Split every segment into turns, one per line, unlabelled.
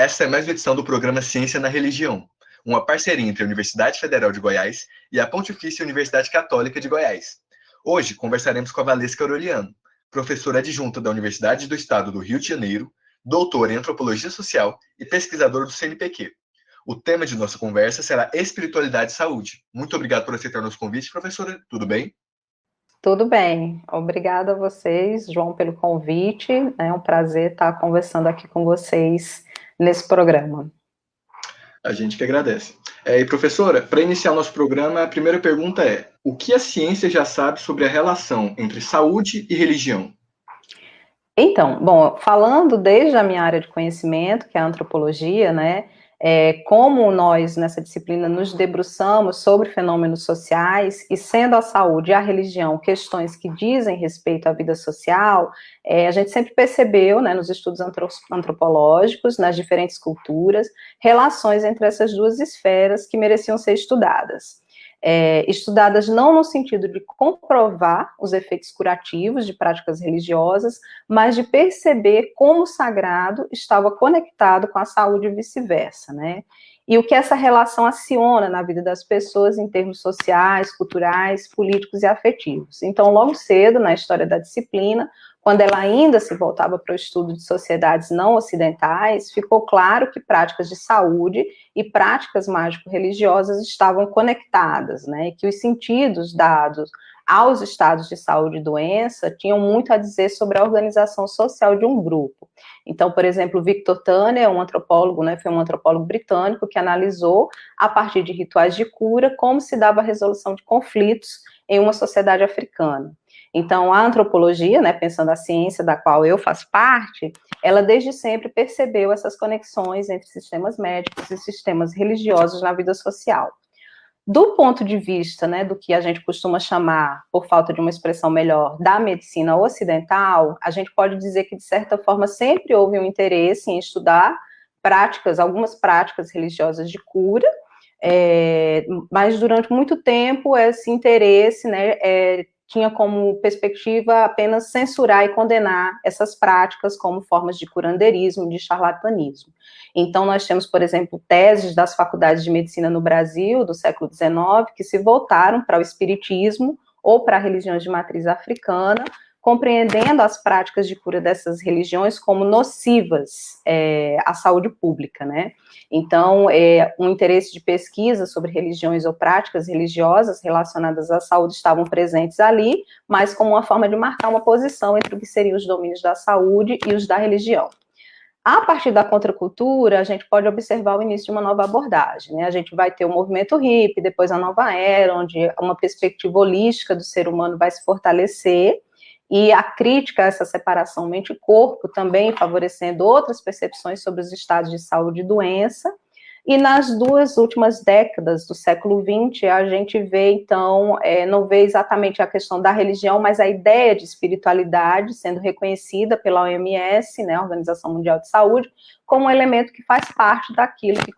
Essa é mais uma edição do programa Ciência na Religião, uma parceria entre a Universidade Federal de Goiás e a Pontifícia Universidade Católica de Goiás. Hoje conversaremos com a Valesca Aureliano, professora adjunta da Universidade do Estado do Rio de Janeiro, doutora em Antropologia Social e pesquisadora do CNPq. O tema de nossa conversa será Espiritualidade e Saúde. Muito obrigado por aceitar nosso convite, professora. Tudo bem?
Tudo bem. Obrigada a vocês, João, pelo convite. É um prazer estar conversando aqui com vocês nesse programa.
A gente que agradece. E professora, para iniciar o nosso programa, a primeira pergunta é: o que a ciência já sabe sobre a relação entre saúde e religião?
Então, bom, falando desde a minha área de conhecimento, que é a antropologia, né, como nós nessa disciplina nos debruçamos sobre fenômenos sociais, e sendo a saúde e a religião questões que dizem respeito à vida social, a gente sempre percebeu, né, nos estudos antropológicos, nas diferentes culturas, relações entre essas duas esferas que mereciam ser estudadas. Estudadas não no sentido de comprovar os efeitos curativos de práticas religiosas, mas de perceber como o sagrado estava conectado com a saúde e vice-versa, né? E o que essa relação aciona na vida das pessoas em termos sociais, culturais, políticos e afetivos. Então, logo cedo, na história da disciplina, quando ela ainda se voltava para o estudo de sociedades não ocidentais, ficou claro que práticas de saúde e práticas mágico-religiosas estavam conectadas, né? Que os sentidos dados aos estados de saúde e doença tinham muito a dizer sobre a organização social de um grupo. Então, por exemplo, Victor Tanner, um antropólogo, né, foi um antropólogo britânico que analisou, a partir de rituais de cura, como se dava a resolução de conflitos em uma sociedade africana. Então, a antropologia, né, pensando a ciência da qual eu faço parte, ela desde sempre percebeu essas conexões entre sistemas médicos e sistemas religiosos na vida social. Do ponto de vista, né, do que a gente costuma chamar, por falta de uma expressão melhor, da medicina ocidental, a gente pode dizer que, de certa forma, sempre houve um interesse em estudar práticas, algumas práticas religiosas de cura, mas durante muito tempo esse interesse, né, tinha como perspectiva apenas censurar e condenar essas práticas como formas de curandeirismo, de charlatanismo. Então, nós temos, por exemplo, teses das faculdades de medicina no Brasil, do século XIX, que se voltaram para o espiritismo ou para religiões de matriz africana, compreendendo as práticas de cura dessas religiões como nocivas à saúde pública, né? Então, um interesse de pesquisa sobre religiões ou práticas religiosas relacionadas à saúde estavam presentes ali, mas como uma forma de marcar uma posição entre o que seriam os domínios da saúde e os da religião. A partir da contracultura, a gente pode observar o início de uma nova abordagem, né? A gente vai ter o movimento hippie, depois a nova era, onde uma perspectiva holística do ser humano vai se fortalecer, e a crítica a essa separação mente e corpo também favorecendo outras percepções sobre os estados de saúde e doença. E nas duas últimas décadas do século XX, a gente vê, então, não vê exatamente a questão da religião, mas a ideia de espiritualidade sendo reconhecida pela OMS, né, a Organização Mundial de Saúde, como um elemento que faz parte daquilo que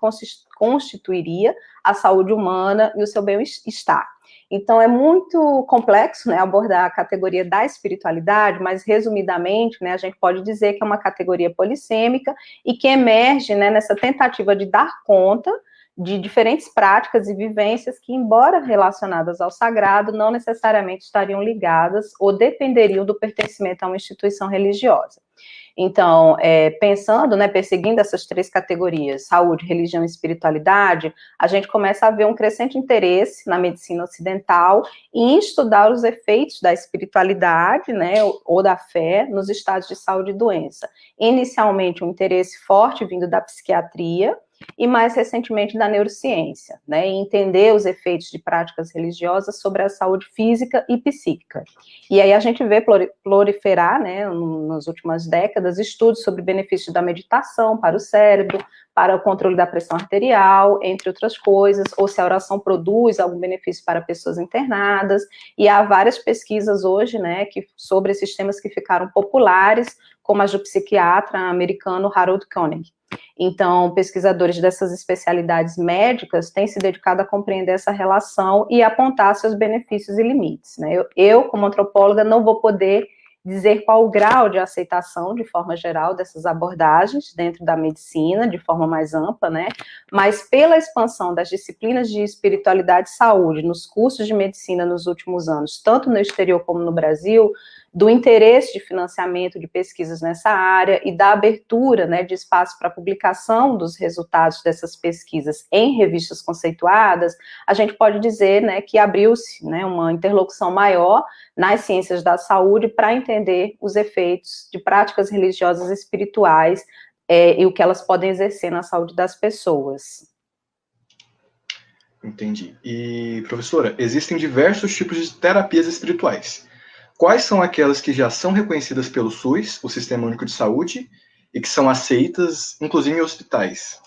constituiria a saúde humana e o seu bem-estar. Então, é muito complexo, né, abordar a categoria da espiritualidade, mas, resumidamente, né, a gente pode dizer que é uma categoria polissêmica e que emerge, né, nessa tentativa de dar conta de diferentes práticas e vivências que, embora relacionadas ao sagrado, não necessariamente estariam ligadas ou dependeriam do pertencimento a uma instituição religiosa. Então, pensando, né, perseguindo essas três categorias, saúde, religião e espiritualidade, a gente começa a ver um crescente interesse na medicina ocidental em estudar os efeitos da espiritualidade, né, ou da fé nos estados de saúde e doença. Inicialmente, um interesse forte vindo da psiquiatria, e mais recentemente da neurociência, né, e entender os efeitos de práticas religiosas sobre a saúde física e psíquica. E aí a gente vê proliferar, né, nas últimas décadas, estudos sobre benefícios da meditação para o cérebro, para o controle da pressão arterial, entre outras coisas, ou se a oração produz algum benefício para pessoas internadas, e há várias pesquisas hoje, né, sobre esses temas que ficaram populares, como as do psiquiatra americano Harold Koenig. Então, pesquisadores dessas especialidades médicas têm se dedicado a compreender essa relação e apontar seus benefícios e limites, né? Eu como antropóloga, não vou poder dizer qual o grau de aceitação, de forma geral, dessas abordagens dentro da medicina, de forma mais ampla, né? Mas pela expansão das disciplinas de espiritualidade e saúde nos cursos de medicina nos últimos anos, tanto no exterior como no Brasil, do interesse de financiamento de pesquisas nessa área e da abertura, né, de espaço para publicação dos resultados dessas pesquisas em revistas conceituadas, a gente pode dizer, né, que abriu-se, né, uma interlocução maior nas ciências da saúde para entender os efeitos de práticas religiosas e espirituais e o que elas podem exercer na saúde das pessoas.
Entendi. E, professora, existem diversos tipos de terapias espirituais. Quais são aquelas que já são reconhecidas pelo SUS, o Sistema Único de Saúde, e que são aceitas, inclusive em hospitais?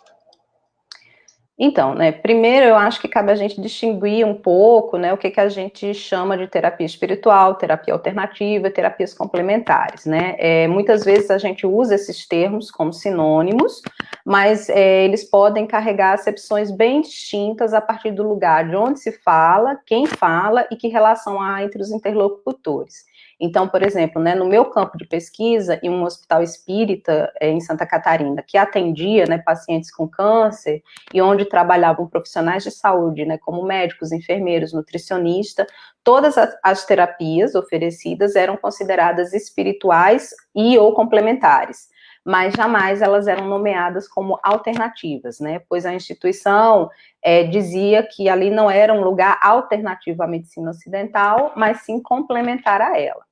Então, né, primeiro eu acho que cabe a gente distinguir um pouco, né, o que a gente chama de terapia espiritual, terapia alternativa, terapias complementares, né, muitas vezes a gente usa esses termos como sinônimos, mas eles podem carregar acepções bem distintas a partir do lugar de onde se fala, quem fala e que relação há entre os interlocutores. Então, por exemplo, né, no meu campo de pesquisa, em um hospital espírita em Santa Catarina, que atendia, né, pacientes com câncer, e onde trabalhavam profissionais de saúde, né, como médicos, enfermeiros, nutricionistas, todas as terapias oferecidas eram consideradas espirituais e ou complementares, mas jamais elas eram nomeadas como alternativas, né, pois a instituição dizia que ali não era um lugar alternativo à medicina ocidental, mas sim complementar a ela.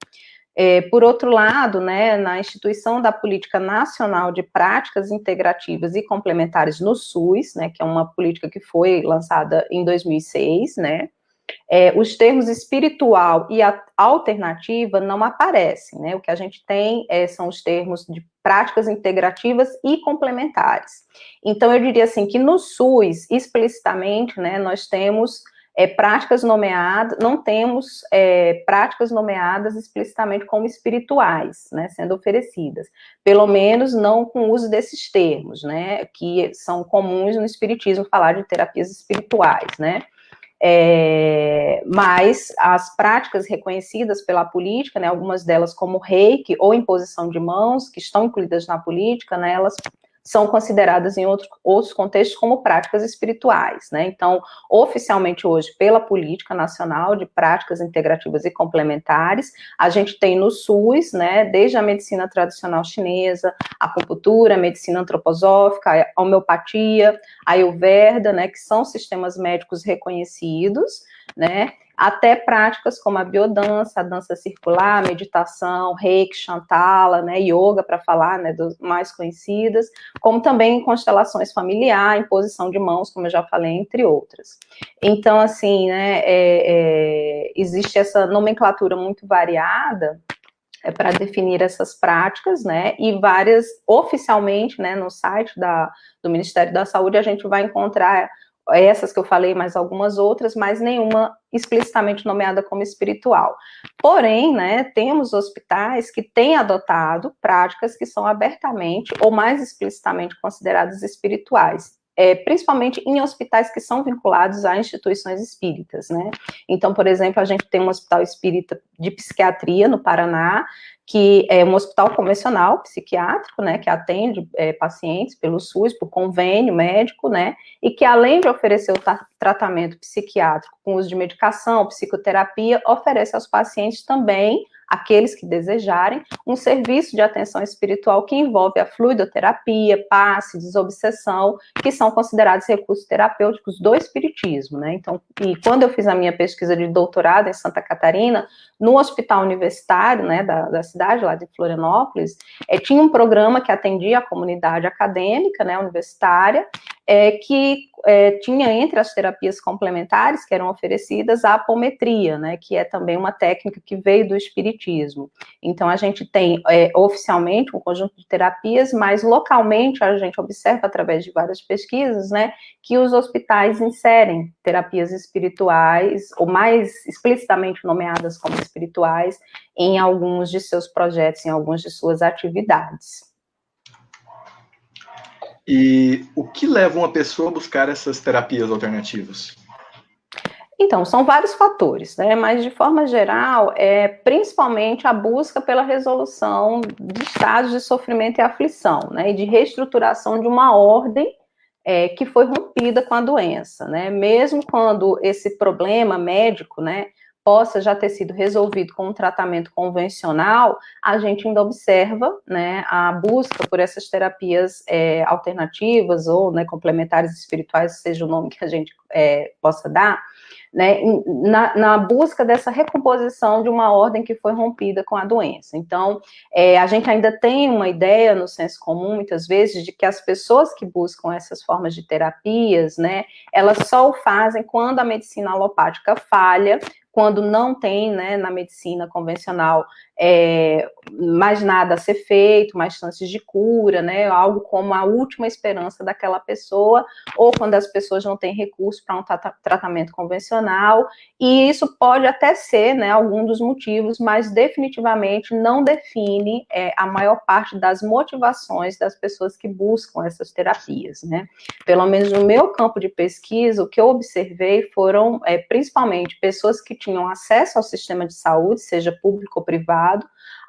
Por outro lado, né, na instituição da Política Nacional de Práticas Integrativas e Complementares no SUS, né, que é uma política que foi lançada em 2006, né, os termos espiritual e alternativa não aparecem, né, o que a gente tem são os termos de práticas integrativas e complementares. Então, eu diria assim, que no SUS, explicitamente, né, nós temos práticas nomeadas, não temos práticas nomeadas explicitamente como espirituais, né, sendo oferecidas, pelo menos não com o uso desses termos, né, que são comuns no espiritismo falar de terapias espirituais, né, mas as práticas reconhecidas pela política, né, algumas delas como reiki ou imposição de mãos, que estão incluídas na política, né, elas são consideradas em outros contextos como práticas espirituais, né? Então, oficialmente hoje, pela Política Nacional de Práticas Integrativas e Complementares, a gente tem no SUS, né, desde a medicina tradicional chinesa, a acupuntura, a medicina antroposófica, a homeopatia, a Ayurveda, né, que são sistemas médicos reconhecidos, né, até práticas como a biodança, a dança circular, a meditação, reiki, shantala, né, yoga, para falar, né, dos mais conhecidas, como também constelações familiar, imposição de mãos, como eu já falei, entre outras. Então, assim, né, existe essa nomenclatura muito variada para definir essas práticas, né, e várias, oficialmente, né, no site do Ministério da Saúde, a gente vai encontrar essas que eu falei, mais algumas outras, mas nenhuma explicitamente nomeada como espiritual. Porém, né, temos hospitais que têm adotado práticas que são abertamente ou mais explicitamente consideradas espirituais. Principalmente em hospitais que são vinculados a instituições espíritas, né? Então, por exemplo, a gente tem um hospital espírita de psiquiatria no Paraná, que é um hospital convencional psiquiátrico, né, que atende pacientes pelo SUS, por convênio médico, né, e que além de oferecer o tratamento psiquiátrico com uso de medicação, psicoterapia, oferece aos pacientes também, aqueles que desejarem, um serviço de atenção espiritual que envolve a fluidoterapia, passe, desobsessão, que são considerados recursos terapêuticos do espiritismo, né? Então, e quando eu fiz a minha pesquisa de doutorado em Santa Catarina, no hospital universitário, né, da cidade, lá de Florianópolis, tinha um programa que atendia a comunidade acadêmica, né, universitária, que tinha entre as terapias complementares que eram oferecidas a apometria, né, que é também uma técnica que veio do espiritismo. Então, a gente tem oficialmente um conjunto de terapias, mas localmente a gente observa através de várias pesquisas, né, que os hospitais inserem terapias espirituais, ou mais explicitamente nomeadas como espirituais, em alguns de seus projetos, em algumas de suas atividades.
E o que leva uma pessoa a buscar essas terapias alternativas?
Então, são vários fatores, né? Mas de forma geral, principalmente a busca pela resolução de estados de sofrimento e aflição, né? E de reestruturação de uma ordem que foi rompida com a doença, né? Mesmo quando esse problema médico, né, possa já ter sido resolvido com um tratamento convencional, a gente ainda observa, né, a busca por essas terapias alternativas ou, né, complementares espirituais, seja o nome que a gente possa dar, né, na busca dessa recomposição de uma ordem que foi rompida com a doença. Então, a gente ainda tem uma ideia no senso comum, muitas vezes, de que as pessoas que buscam essas formas de terapias, né, elas só o fazem quando a medicina alopática falha, quando não tem, né, na medicina convencional mais nada a ser feito, mais chances de cura, né, algo como a última esperança daquela pessoa, ou quando as pessoas não têm recurso para um tratamento convencional, e isso pode até ser, né, algum dos motivos, mas definitivamente não define a maior parte das motivações das pessoas que buscam essas terapias, né. Pelo menos no meu campo de pesquisa, o que eu observei foram principalmente pessoas que tinham acesso ao sistema de saúde, seja público ou privado,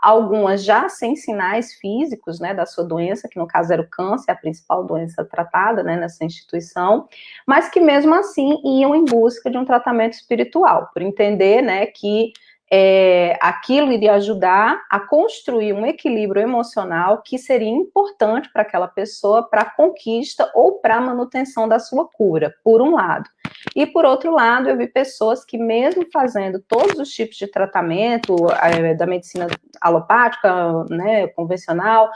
algumas já sem sinais físicos, né, da sua doença, que no caso era o câncer, a principal doença tratada, né, nessa instituição, mas que mesmo assim iam em busca de um tratamento espiritual, por entender, né, que aquilo iria ajudar a construir um equilíbrio emocional que seria importante para aquela pessoa, para a conquista ou para a manutenção da sua cura, por um lado. E, por outro lado, eu vi pessoas que, mesmo fazendo todos os tipos de tratamento da medicina alopática, né, convencional,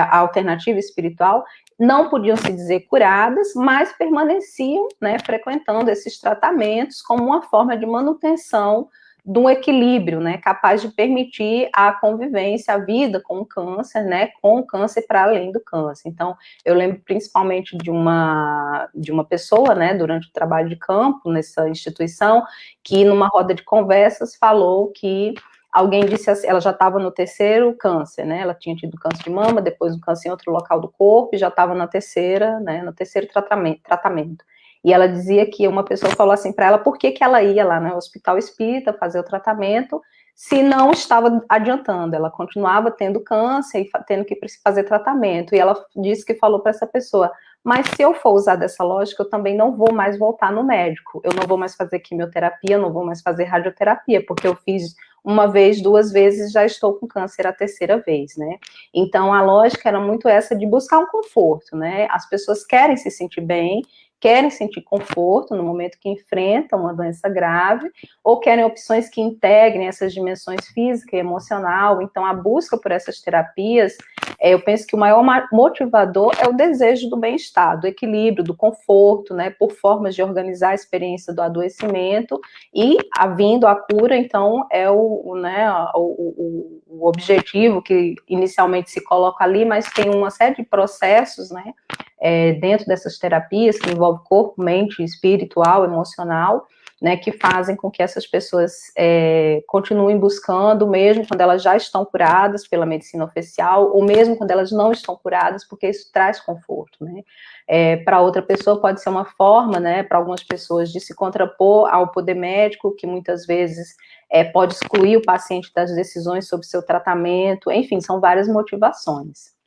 alternativa espiritual, não podiam se dizer curadas, mas permaneciam, né, frequentando esses tratamentos como uma forma de manutenção de um equilíbrio, né, capaz de permitir a convivência, a vida com o câncer, né, com o câncer para além do câncer. Então, eu lembro principalmente de uma pessoa, né, durante o trabalho de campo nessa instituição, que numa roda de conversas falou que alguém disse assim, ela já estava no terceiro câncer, né, ela tinha tido câncer de mama, depois um câncer em outro local do corpo, e já estava na terceira, né, no terceiro tratamento. E ela dizia que uma pessoa falou assim para ela por que ela ia lá no hospital espírita fazer o tratamento se não estava adiantando. Ela continuava tendo câncer e tendo que fazer tratamento. E ela disse que falou para essa pessoa, mas se eu for usar dessa lógica, eu também não vou mais voltar no médico. Eu não vou mais fazer quimioterapia, não vou mais fazer radioterapia, porque eu fiz uma vez, duas vezes, já estou com câncer a terceira vez, né? Então, a lógica era muito essa de buscar um conforto, né? As pessoas querem se sentir bem, querem sentir conforto no momento que enfrentam uma doença grave, ou querem opções que integrem essas dimensões física e emocional. Então, a busca por essas terapias, eu penso que o maior motivador é o desejo do bem-estar, do equilíbrio, do conforto, né, por formas de organizar a experiência do adoecimento, e, havindo a cura, então, é o objetivo que inicialmente se coloca ali, mas tem uma série de processos, né, dentro dessas terapias, que envolve corpo, mente, espiritual, emocional, né, que fazem com que essas pessoas continuem buscando, mesmo quando elas já estão curadas pela medicina oficial, ou mesmo quando elas não estão curadas, porque isso traz conforto, né. Para outra pessoa pode ser uma forma, né, para algumas pessoas, de se contrapor ao poder médico, que muitas vezes pode excluir o paciente das decisões sobre seu tratamento, enfim, são várias motivações.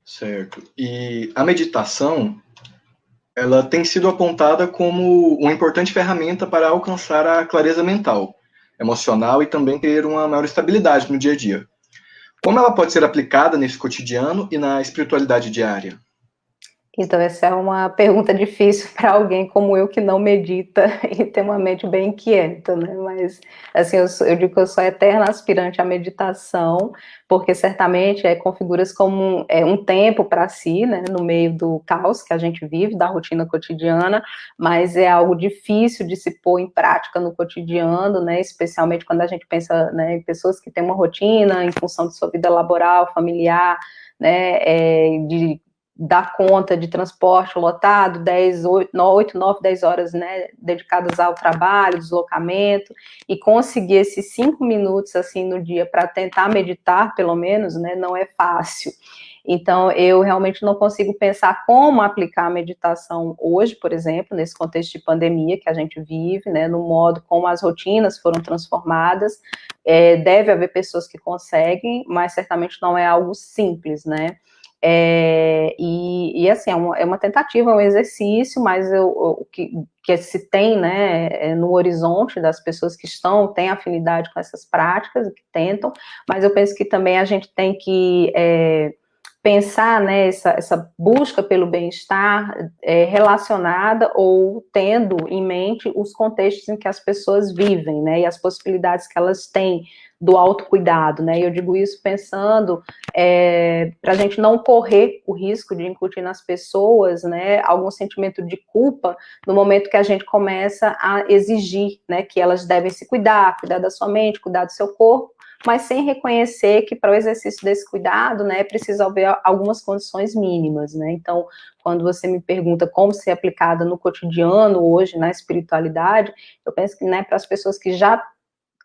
Certo. E a meditação, ela tem sido apontada como uma importante ferramenta para alcançar a clareza mental, emocional e também ter uma maior estabilidade no dia a dia. Como ela pode ser aplicada nesse cotidiano e na espiritualidade diária?
Então, essa é uma pergunta difícil para alguém como eu, que não medita e tem uma mente bem inquieta, né? Mas, assim, eu digo que eu sou eterna aspirante à meditação, porque certamente configura-se como um tempo para si, né? No meio do caos que a gente vive, da rotina cotidiana, mas é algo difícil de se pôr em prática no cotidiano, né? Especialmente quando a gente pensa, né, em pessoas que têm uma rotina em função de sua vida laboral, familiar, né? De dar conta de transporte lotado, 8, 9, 10 horas, né, dedicadas ao trabalho, deslocamento, e conseguir esses 5 minutos, assim, no dia para tentar meditar, pelo menos, né, não é fácil. Então, eu realmente não consigo pensar como aplicar a meditação hoje, por exemplo, nesse contexto de pandemia que a gente vive, né, no modo como as rotinas foram transformadas. Deve haver pessoas que conseguem, mas certamente não é algo simples, né? Assim, é uma tentativa, é um exercício, mas o que se tem, né, no horizonte das pessoas que têm afinidade com essas práticas, que tentam, mas eu penso que também a gente tem que pensar, né, essa busca pelo bem-estar relacionada ou tendo em mente os contextos em que as pessoas vivem, né, e as possibilidades que elas têm do autocuidado, né, e eu digo isso pensando para a gente não correr o risco de incutir nas pessoas, né, algum sentimento de culpa no momento que a gente começa a exigir, né, que elas devem se cuidar da sua mente, cuidar do seu corpo, mas sem reconhecer que para o exercício desse cuidado, né, precisa haver algumas condições mínimas, né, então, quando você me pergunta como ser aplicada no cotidiano hoje, na espiritualidade, eu penso que, né, para as pessoas que já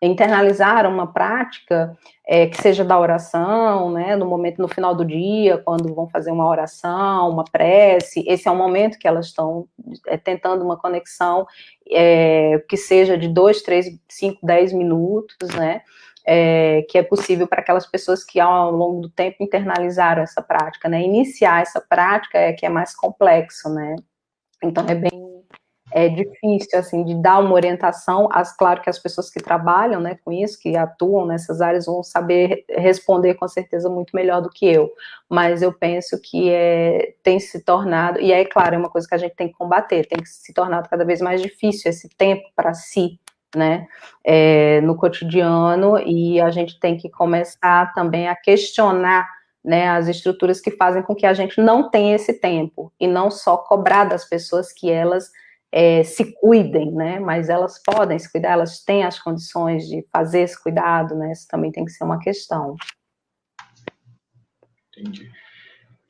internalizaram uma prática, que seja da oração, né, no final do dia, quando vão fazer uma oração, uma prece, esse é um momento que elas estão tentando uma conexão, que seja de 2, 3, 5, 10 minutos, né, que é possível para aquelas pessoas que ao longo do tempo internalizaram essa prática, né, iniciar essa prática que é mais complexo, né, então é difícil, assim, de dar uma orientação, claro que as pessoas que trabalham, né, com isso, que atuam nessas áreas, vão saber responder com certeza muito melhor do que eu, mas eu penso que tem se tornado, e claro, é uma coisa que a gente tem que combater, tem que se tornado cada vez mais difícil esse tempo para si, né, no cotidiano, e a gente tem que começar também a questionar, né, as estruturas que fazem com que a gente não tenha esse tempo, e não só cobrar das pessoas que elas se cuidem, né, mas elas podem se cuidar, elas têm as condições de fazer esse cuidado, né, isso também tem que ser uma questão.
Entendi.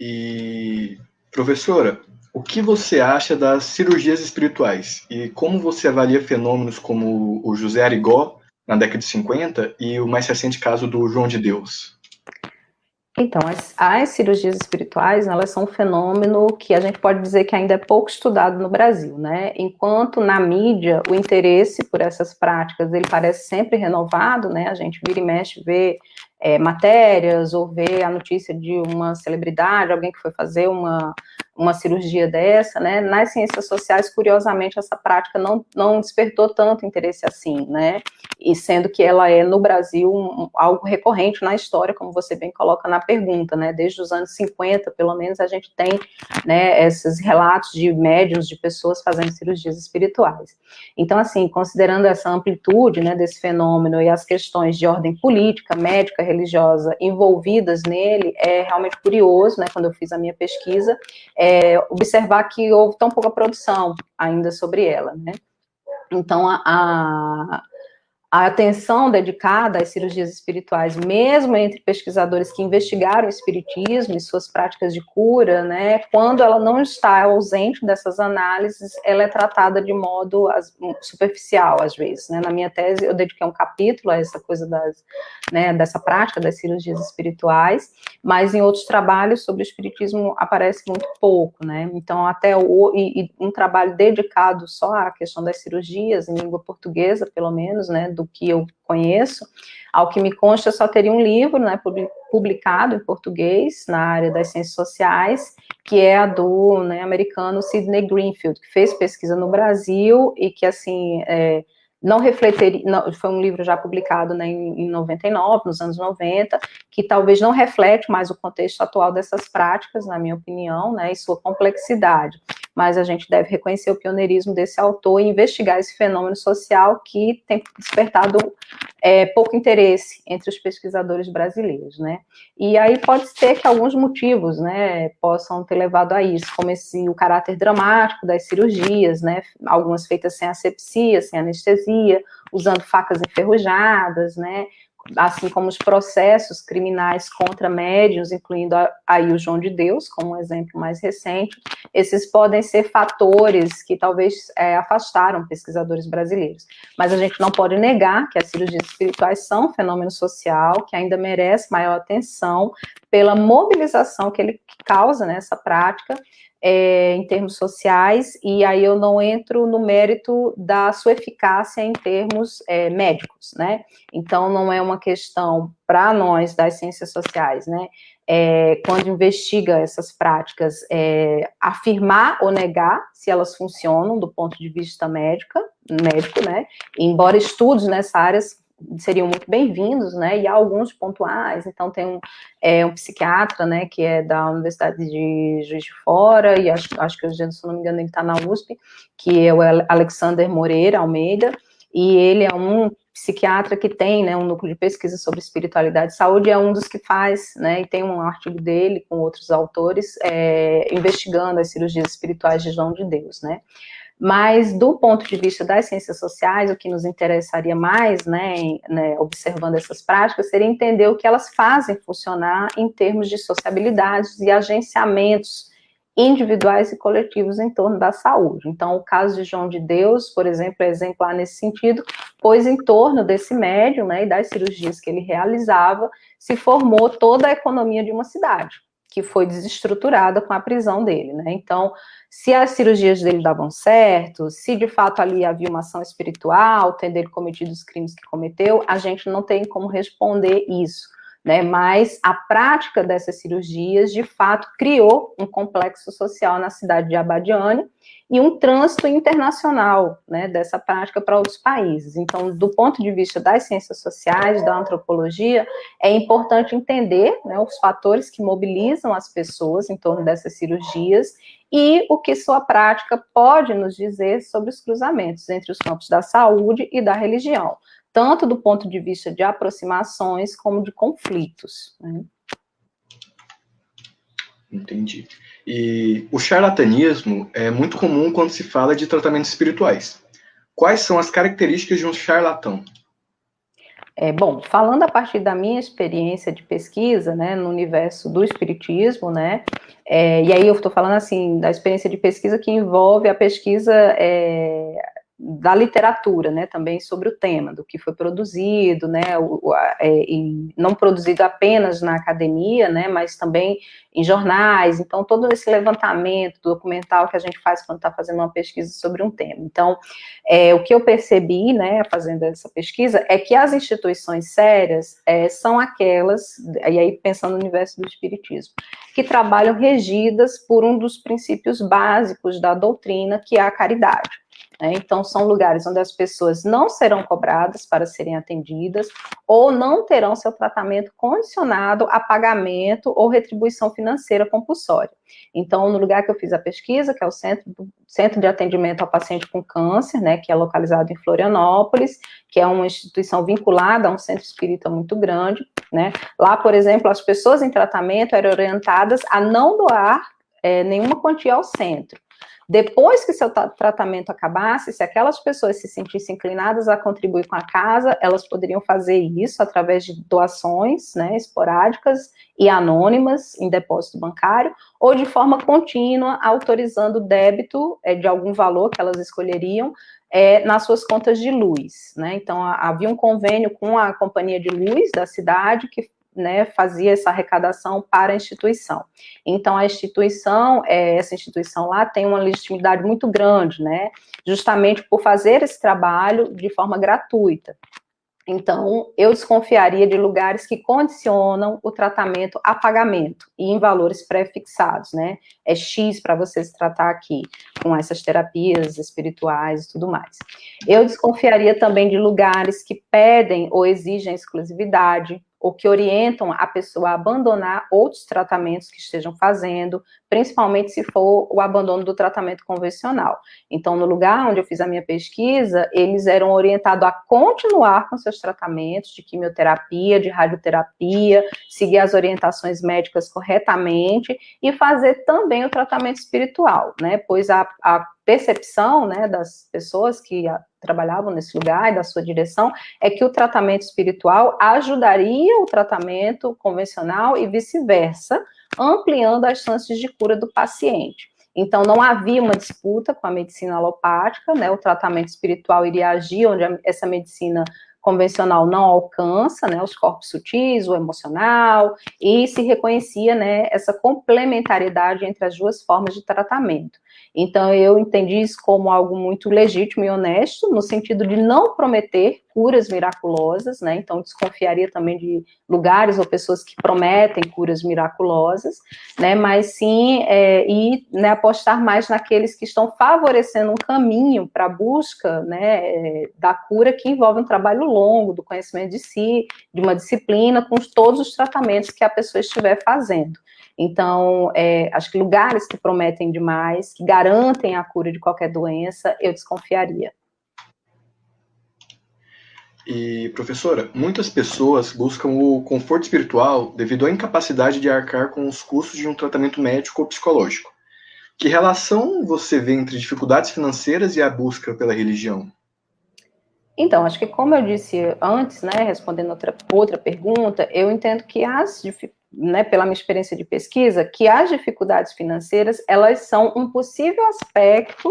E, professora, o que você acha das cirurgias espirituais? E como você avalia fenômenos como o José Arigó, na década de 50, e o mais recente caso do João de Deus?
Então, as cirurgias espirituais, elas são um fenômeno que a gente pode dizer que ainda é pouco estudado no Brasil, né? Enquanto na mídia o interesse por essas práticas, ele parece sempre renovado, né? A gente vira e mexe, vê matérias, ou vê a notícia de uma celebridade, alguém que foi fazer uma cirurgia dessa, né? Nas ciências sociais, curiosamente, essa prática não despertou tanto interesse assim, né? E sendo que ela no Brasil, algo recorrente na história, como você bem coloca na pergunta, né, desde os anos 50, pelo menos, a gente tem, né, esses relatos de médiuns, de pessoas fazendo cirurgias espirituais. Então, assim, considerando essa amplitude, né, desse fenômeno e as questões de ordem política, médica, religiosa envolvidas nele, é realmente curioso, né, quando eu fiz a minha pesquisa, observar que houve tão pouca produção ainda sobre ela, né. Então, a atenção dedicada às cirurgias espirituais, mesmo entre pesquisadores que investigaram o espiritismo e suas práticas de cura, né, quando ela não está ausente dessas análises, ela é tratada de modo superficial, às vezes, né. Na minha tese, eu dediquei um capítulo a essa coisa dessa prática das cirurgias espirituais, mas em outros trabalhos sobre o espiritismo aparece muito pouco, né. Então, um trabalho dedicado só à questão das cirurgias, em língua portuguesa, pelo menos, né, do que eu conheço, ao que me consta, só teria um livro, né, publicado em português, na área das ciências sociais, que é do, né, americano Sidney Greenfield, que fez pesquisa no Brasil e que, assim, não refletiria, foi um livro já publicado, né, em 99, nos anos 90, que talvez não reflete mais o contexto atual dessas práticas, na minha opinião, né, e sua complexidade, mas a gente deve reconhecer o pioneirismo desse autor e investigar esse fenômeno social que tem despertado pouco interesse entre os pesquisadores brasileiros, né, e aí pode ser que alguns motivos, né, possam ter levado a isso, como o caráter dramático das cirurgias, né, algumas feitas sem asepsia, sem anestesia, usando facas enferrujadas, né, assim como os processos criminais contra médiuns, incluindo aí o João de Deus, como um exemplo mais recente, esses podem ser fatores que talvez afastaram pesquisadores brasileiros. Mas a gente não pode negar que as cirurgias espirituais são um fenômeno social que ainda merece maior atenção, pela mobilização que ele causa nessa prática, em termos sociais, e aí eu não entro no mérito da sua eficácia em termos médicos, né? Então, não é uma questão para nós das ciências sociais, né? Quando investiga essas práticas, afirmar ou negar se elas funcionam do ponto de vista médico, né? Embora estudos nessa área seriam muito bem-vindos, né, e há alguns pontuais. Então tem um psiquiatra, né, que é da Universidade de Juiz de Fora, e acho que hoje, se não me engano, ele está na USP, que é o Alexander Moreira Almeida, e ele é um psiquiatra que tem, né, um núcleo de pesquisa sobre espiritualidade e saúde, é um dos que faz, né, e tem um artigo dele com outros autores, investigando as cirurgias espirituais de João de Deus, né. Mas, do ponto de vista das ciências sociais, o que nos interessaria mais, né, observando essas práticas, seria entender o que elas fazem funcionar em termos de sociabilidades e agenciamentos individuais e coletivos em torno da saúde. Então, o caso de João de Deus, por exemplo, é exemplar nesse sentido, pois em torno desse médium, né, e das cirurgias que ele realizava, se formou toda a economia de uma cidade, que foi desestruturada com a prisão dele, né. Então, se as cirurgias dele davam certo, se de fato ali havia uma ação espiritual, tendo ele cometido os crimes que cometeu, a gente não tem como responder isso, né? Mas a prática dessas cirurgias, de fato, criou um complexo social na cidade de Abadiânia e um trânsito internacional, né, dessa prática para outros países. Então, do ponto de vista das ciências sociais, da antropologia, é importante entender, né, os fatores que mobilizam as pessoas em torno dessas cirurgias e o que sua prática pode nos dizer sobre os cruzamentos entre os campos da saúde e da religião, tanto do ponto de vista de aproximações como de conflitos, né?
Entendi. E o charlatanismo é muito comum quando se fala de tratamentos espirituais. Quais são as características de um charlatão?
Bom, falando a partir da minha experiência de pesquisa, né, no universo do espiritismo, né, e aí eu estou falando, assim, da experiência de pesquisa que envolve a pesquisa da literatura, né, também sobre o tema, do que foi produzido, né, e não produzido apenas na academia, né, mas também em jornais. Então, todo esse levantamento documental que a gente faz quando está fazendo uma pesquisa sobre um tema. Então, o que eu percebi, né, fazendo essa pesquisa, é que as instituições sérias são aquelas, e aí pensando no universo do espiritismo, que trabalham regidas por um dos princípios básicos da doutrina, que é a caridade. Então, são lugares onde as pessoas não serão cobradas para serem atendidas ou não terão seu tratamento condicionado a pagamento ou retribuição financeira compulsória. Então, no lugar que eu fiz a pesquisa, que é o Centro de Atendimento ao Paciente com Câncer, né, que é localizado em Florianópolis, que é uma instituição vinculada a um centro espírita muito grande, né. Lá, por exemplo, as pessoas em tratamento eram orientadas a não doar nenhuma quantia ao centro. Depois que seu tratamento acabasse, se aquelas pessoas se sentissem inclinadas a contribuir com a casa, elas poderiam fazer isso através de doações, né, esporádicas e anônimas em depósito bancário, ou de forma contínua, autorizando o débito de algum valor que elas escolheriam nas suas contas de luz, né. Então, havia um convênio com a companhia de luz da cidade que, né, fazia essa arrecadação para a instituição. Então, a instituição, essa instituição lá tem uma legitimidade muito grande, né, justamente por fazer esse trabalho de forma gratuita. Então, eu desconfiaria de lugares que condicionam o tratamento a pagamento e em valores pré-fixados, né? É X para você se tratar aqui, com essas terapias espirituais e tudo mais. Eu desconfiaria também de lugares que pedem ou exigem exclusividade, ou que orientam a pessoa a abandonar outros tratamentos que estejam fazendo, principalmente se for o abandono do tratamento convencional. Então, no lugar onde eu fiz a minha pesquisa, eles eram orientados a continuar com seus tratamentos de quimioterapia, de radioterapia, seguir as orientações médicas corretamente e fazer também o tratamento espiritual, né? Pois a percepção, né, das pessoas que trabalhavam nesse lugar e da sua direção é que o tratamento espiritual ajudaria o tratamento convencional e vice-versa, ampliando as chances de cura do paciente. Então, não havia uma disputa com a medicina alopática, né, o tratamento espiritual iria agir onde essa medicina convencional não alcança, né, os corpos sutis, o emocional, e se reconhecia, né, essa complementariedade entre as duas formas de tratamento. Então, eu entendi isso como algo muito legítimo e honesto, no sentido de não prometer curas miraculosas, né, então desconfiaria também de lugares ou pessoas que prometem curas miraculosas, né, mas sim, né, apostar mais naqueles que estão favorecendo um caminho para a busca, né, da cura, que envolve um trabalho longo, do conhecimento de si, de uma disciplina, com todos os tratamentos que a pessoa estiver fazendo. Então, acho que lugares que prometem demais, que garantem a cura de qualquer doença, eu desconfiaria.
E, professora, muitas pessoas buscam o conforto espiritual devido à incapacidade de arcar com os custos de um tratamento médico ou psicológico. Que relação você vê entre dificuldades financeiras e a busca pela religião?
Então, acho que como eu disse antes, né, respondendo outra pergunta, eu entendo que né, pela minha experiência de pesquisa, que as dificuldades financeiras, elas são um possível aspecto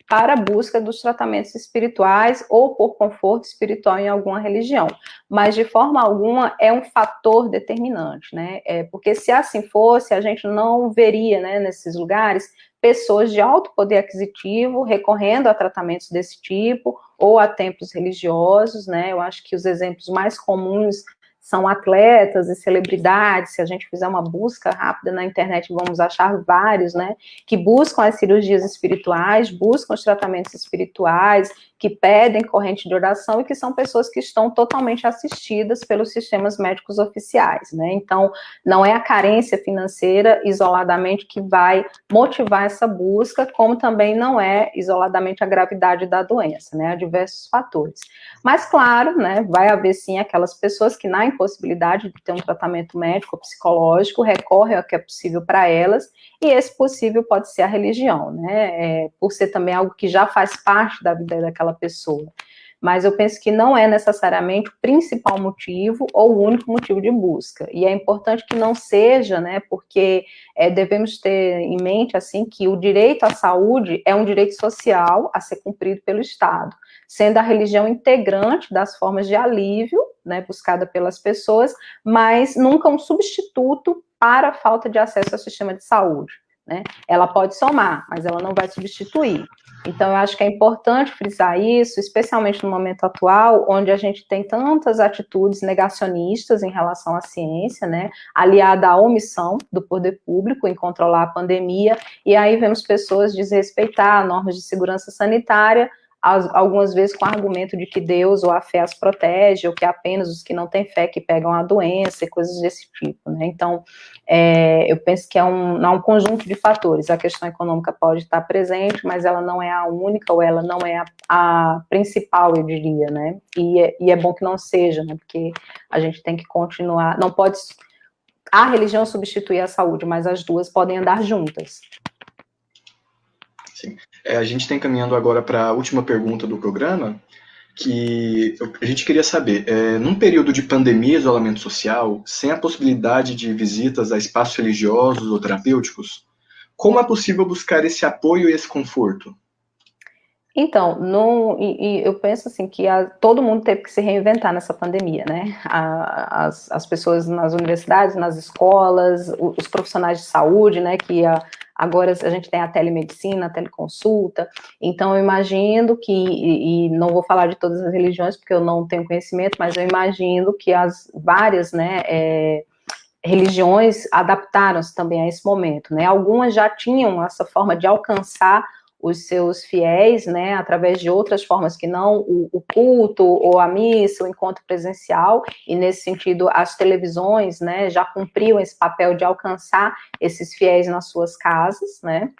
para a busca dos tratamentos espirituais ou por conforto espiritual em alguma religião, mas de forma alguma é um fator determinante, né, porque se assim fosse, a gente não veria, né, nesses lugares, pessoas de alto poder aquisitivo recorrendo a tratamentos desse tipo, ou a templos religiosos, né, eu acho que os exemplos mais comuns são atletas e celebridades. Se a gente fizer uma busca rápida na internet, vamos achar vários, né, que buscam as cirurgias espirituais, buscam os tratamentos espirituais, que pedem corrente de oração e que são pessoas que estão totalmente assistidas pelos sistemas médicos oficiais, né, então não é a carência financeira isoladamente que vai motivar essa busca, como também não é isoladamente a gravidade da doença, né, há diversos fatores. Mas, claro, né, vai haver sim aquelas pessoas que, na impossibilidade de ter um tratamento médico ou psicológico, recorrem ao que é possível para elas, e esse possível pode ser a religião, né, por ser também algo que já faz parte da vida daquela pessoa. Mas eu penso que não é necessariamente o principal motivo ou o único motivo de busca, e é importante que não seja, né, porque devemos ter em mente, assim, que o direito à saúde é um direito social a ser cumprido pelo Estado, sendo a religião integrante das formas de alívio, né, buscada pelas pessoas, mas nunca um substituto para a falta de acesso ao sistema de saúde, né? Ela pode somar, mas ela não vai substituir. Então, eu acho que é importante frisar isso, especialmente no momento atual, onde a gente tem tantas atitudes negacionistas em relação à ciência, né, aliada à omissão do poder público em controlar a pandemia, e aí vemos pessoas desrespeitar normas de segurança sanitária, algumas vezes com o argumento de que Deus ou a fé as protege, ou que apenas os que não têm fé que pegam a doença, e coisas desse tipo, né, então, eu penso que é um conjunto de fatores. A questão econômica pode estar presente, mas ela não é a única, ou ela não é a principal, eu diria, né, e é bom que não seja, né, porque a gente tem que continuar, não pode a religião substituir a saúde, mas as duas podem andar juntas.
Sim. A gente está encaminhando agora para a última pergunta do programa, que a gente queria saber, num período de pandemia e isolamento social, sem a possibilidade de visitas a espaços religiosos ou terapêuticos, como é possível buscar esse apoio e esse conforto?
Então, eu penso assim que todo mundo teve que se reinventar nessa pandemia, né? As pessoas nas universidades, nas escolas, os profissionais de saúde, né? Agora a gente tem a telemedicina, a teleconsulta. Então, eu imagino que, e não vou falar de todas as religiões, porque eu não tenho conhecimento, mas eu imagino que as várias, né? Religiões adaptaram-se também a esse momento, né? Algumas já tinham essa forma de alcançar os seus fiéis, né, através de outras formas que não o culto, ou a missa, o encontro presencial, e nesse sentido as televisões, né, já cumpriam esse papel de alcançar esses fiéis nas suas casas, né.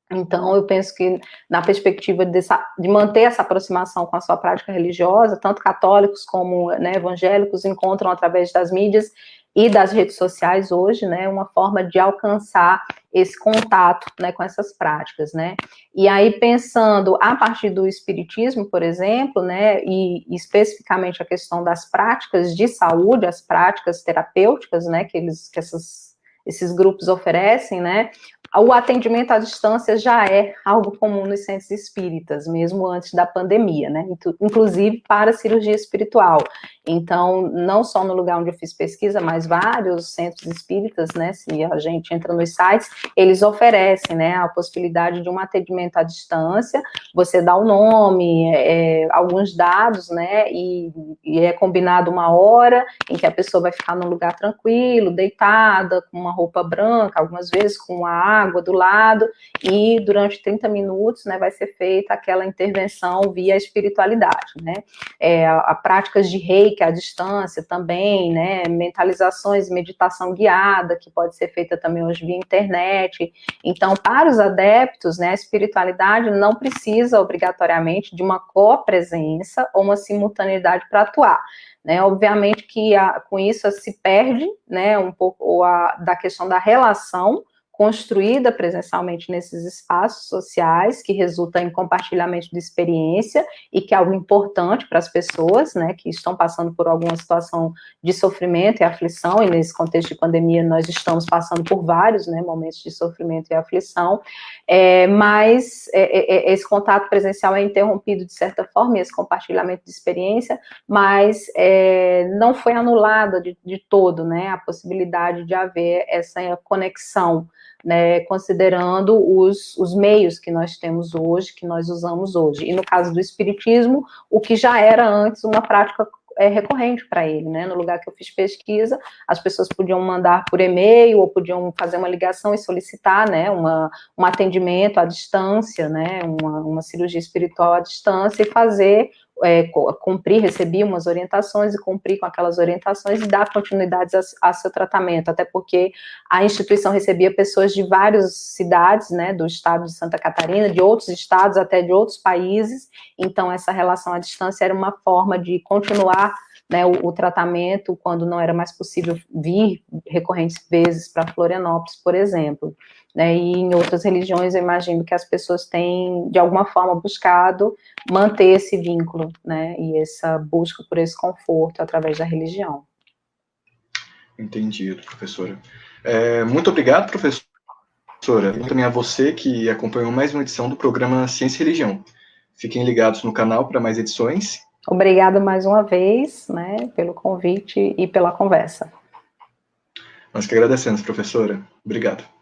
Então, eu penso que, na perspectiva de manter essa aproximação com a sua prática religiosa, tanto católicos como, né, evangélicos encontram através das mídias e das redes sociais hoje, né, uma forma de alcançar esse contato, né, com essas práticas, né. E aí, pensando a partir do espiritismo, por exemplo, né, e especificamente a questão das práticas de saúde, as práticas terapêuticas, né, que esses grupos oferecem, né, o atendimento à distância já é algo comum nos centros espíritas, mesmo antes da pandemia, né? Inclusive para a cirurgia espiritual. Então, não só no lugar onde eu fiz pesquisa, mas vários centros espíritas, né? Se a gente entra nos sites, eles oferecem, né, a possibilidade de um atendimento à distância. Você dá o nome, alguns dados, né? E é combinado uma hora em que a pessoa vai ficar num lugar tranquilo, deitada, com uma roupa branca, algumas vezes com a água do lado, e durante 30 minutos, né, vai ser feita aquela intervenção via espiritualidade, né, a práticas de reiki à distância também, né, mentalizações, meditação guiada, que pode ser feita também hoje via internet. Então, para os adeptos, né, a espiritualidade não precisa obrigatoriamente de uma copresença ou uma simultaneidade para atuar. Né, obviamente que com isso se perde, né, um pouco da questão da relação construída presencialmente nesses espaços sociais, que resulta em compartilhamento de experiência e que é algo importante para as pessoas, né, que estão passando por alguma situação de sofrimento e aflição, e nesse contexto de pandemia nós estamos passando por vários, né, momentos de sofrimento e aflição, mas esse contato presencial é interrompido de certa forma, esse compartilhamento de experiência, mas não foi anulada de todo, né, a possibilidade de haver essa conexão, né, considerando os meios que nós temos hoje, que nós usamos hoje. E no caso do espiritismo, o que já era antes uma prática recorrente para ele, né, no lugar que eu fiz pesquisa, as pessoas podiam mandar por e-mail, ou podiam fazer uma ligação e solicitar, né, um atendimento à distância, né, uma cirurgia espiritual à distância, e fazer, recebia umas orientações e cumprir com aquelas orientações e dar continuidade a seu tratamento, até porque a instituição recebia pessoas de várias cidades, né, do estado de Santa Catarina, de outros estados, até de outros países, então essa relação à distância era uma forma de continuar, né, o tratamento quando não era mais possível vir recorrentes vezes para Florianópolis, por exemplo. Né, e em outras religiões eu imagino que as pessoas têm, de alguma forma, buscado manter esse vínculo, né, e essa busca por esse conforto através da religião.
Entendido, professora. Muito obrigado, professora. E também a você que acompanhou mais uma edição do programa Ciência e Religião. Fiquem ligados no canal para mais edições.
Obrigada mais uma vez, né, pelo convite e pela conversa.
Nós que agradecemos, professora. Obrigado.